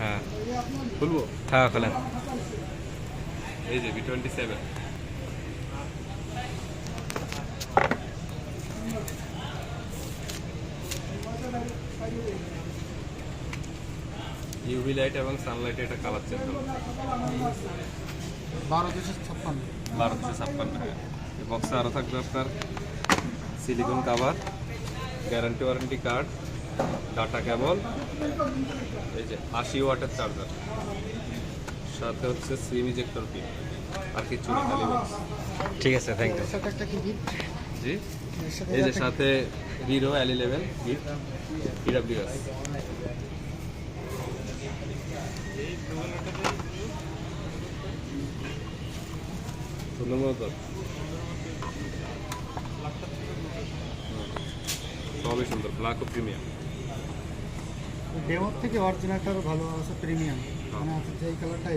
হ্যাঁ খুলবো? হ্যাঁ খোলেন। এই যে V27 ইউভি লাইট এবং সানলাইটে এটা কালার চেঞ্জ হবে। 1256 টাকা। এই বক্সে আরও থাকবে আপনার silicon cover, guarantee warranty card, data cable, এই যে 80 ওয়াটের চার্জার, সাথে হচ্ছে সিম ইজেক্টর পিন, আর কিছু না, খালি বক্স। ঠিক আছে, থ্যাংক ইউ। জি, এই যে সাথে হিরো L11 গিফট, TWS। সুন্দর মতো সবই সুন্দর, ব্ল্যাক ও প্রিমিয়াম। ডেমোর থেকে অরিজিনালটা আরো ভালো আছে, প্রিমিয়াম মানে আছে যে এই কালারটাই